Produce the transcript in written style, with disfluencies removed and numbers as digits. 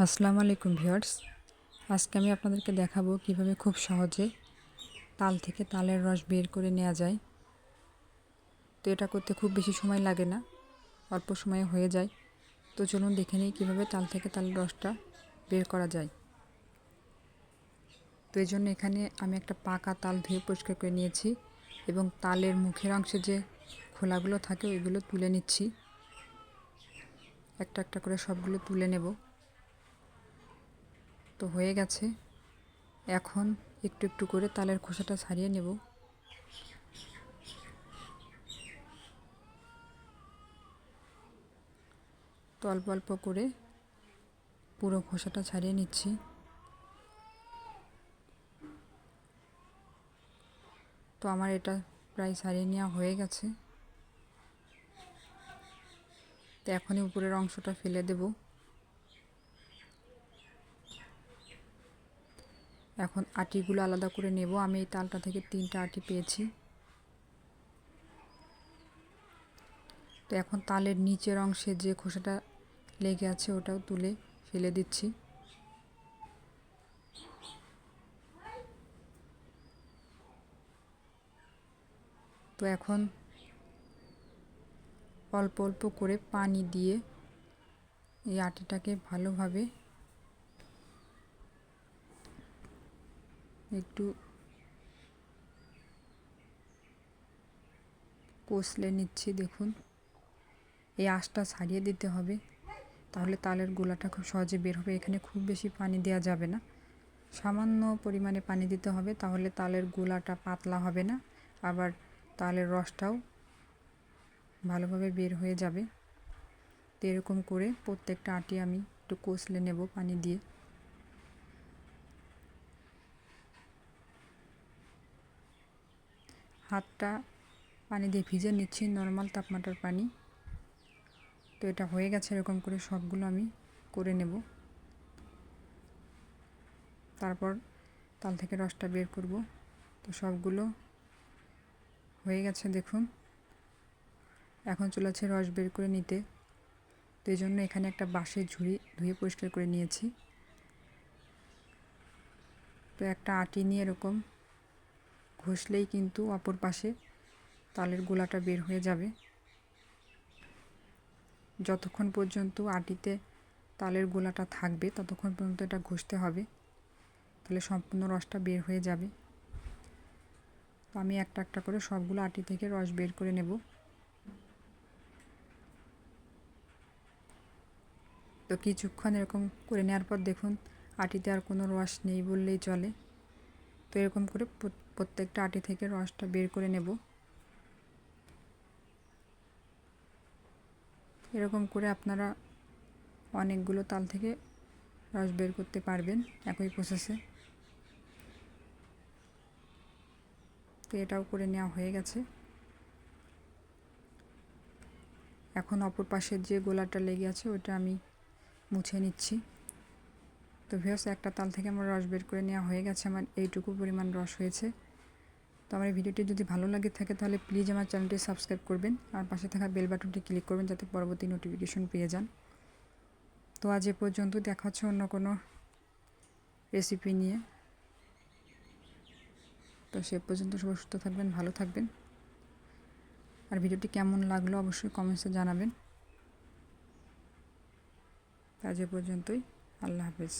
আসসালামু আলাইকুম ভিউয়ার্স। আজকে আমি আপনাদেরকে দেখাবো কিভাবে খুব সহজে তাল থেকে তালের রস বের করে নেওয়া যায়। তো এটা করতে খুব বেশি সময় লাগে না, অল্প সময়ে হয়ে যায়। তো চলুন দেখে নিই কীভাবে তাল থেকে তালের রসটা বের করা যায়। তো এই জন্য এখানে আমি একটা পাকা তাল ধুয়ে পরিষ্কার করে নিয়েছি এবং তালের মুখের অংশে যে খোলাগুলো থাকে ওইগুলো তুলে নিচ্ছি। একটা একটা করে সবগুলো তুলে নেব। তো হয়ে গেছে। এখন একটু একটু করে তালের খোসাটা ছাড়িয়ে নেব। তো অল্প অল্প করে পুরো খোসাটা ছাড়িয়ে নিচ্ছি। তো আমার এটা প্রায় ছাড়িয়ে নেওয়া হয়ে গেছে। তো এখনই উপরের অংশটা ফেলে দেব। এখন আটিগুলো আলাদা করে নেব। আমি এই তালটা থেকে 3টা আটি পেয়েছি। তো এখন তালের নিচের অংশে যে খোসাটা লেগে আছে ওটাও তুলে ফেলে দিচ্ছি। তো এখন অল্প অল্প করে পানি দিয়ে এই আটিটাকে ভালোভাবে একটু কষলে নিচ্ছি। দেখুন, এই আঁশটা ছাড়িয়ে দিতে হবে, তাহলে তালের গোলাটা খুব সহজে বের হবে। এখানে খুব বেশি পানি দেওয়া যাবে না, সামান্য পরিমাণে পানি দিতে হবে, তাহলে তালের গোলাটা পাতলা হবে না, আবার তালের রসটাও ভালোভাবে বের হয়ে যাবে। তো এরকম করে প্রত্যেকটা আটি আমি একটু কষলে নেব পানি দিয়ে। হাতটা পানি দিয়ে ভিজে নিচ্ছি, নর্মাল তাপমাত্রার পানি। তো এটা হয়ে গেছে। এরকম করে সবগুলো আমি করে নেব। তারপর তাল থেকে রসটা বের করব। তো সবগুলো হয়ে গেছে দেখুন। এখন চলে যাচ্ছে রস বের করে নিতে। তো এই জন্য এখানে একটা বাঁশের ঝুড়ি ধুয়ে পরিষ্কার করে নিয়েছি। তো একটা আটি নিয়ে এরকম ঘষলেই কিন্তু অপর পাশে তালের গোলাটা বের হয়ে যাবে। যতক্ষণ পর্যন্ত আটিতে তালের গোলাটা থাকবে ততক্ষণ পর্যন্ত এটা ঘষতে হবে, তাহলে সম্পূর্ণ রসটা বের হয়ে যাবে। তো আমি একটা একটা করে সবগুলো আটি থেকে রস বের করে নেব। তো কিছুক্ষণ এরকম করে নেওয়ার পর দেখুন আটিতে আর কোনো রস নেই বললেই চলে। তো এরকম করে প্রত্যেকটা আটি থেকে রসটা বের করে নেব। এরকম করে আপনারা অনেকগুলো তাল থেকে রস বের করতে পারবেন একই প্রসেসে। তো এটাও করে নেওয়া হয়ে গেছে। এখন অপর পাশের যে গোলাটা লেগে আছে ওটা আমি মুছে নিচ্ছি। তো ভিউয়ার্স, একটা তাল থেকে আমার রস বের করে নেওয়া হয়ে গেছে। আমার এইটুকু পরিমাণ রস হয়েছে। তো আমার এই ভিডিওটি যদি ভালো লাগে থাকে তাহলে প্লিজ আমার চ্যানেলটি সাবস্ক্রাইব করবেন আর পাশে থাকা বেল বাটনটি ক্লিক করবেন যাতে পরবর্তী নোটিফিকেশন পেয়ে যান। তো আজ এ পর্যন্ত, দেখা হচ্ছে অন্য কোনো রেসিপি নিয়ে। তো সে পর্যন্ত সবাই সুস্থ থাকবেন, ভালো থাকবেন। আর ভিডিওটি কেমন লাগলো অবশ্যই কমেন্টসে জানাবেন। আজ এ পর্যন্তই। আল্লাহ হাফেজ।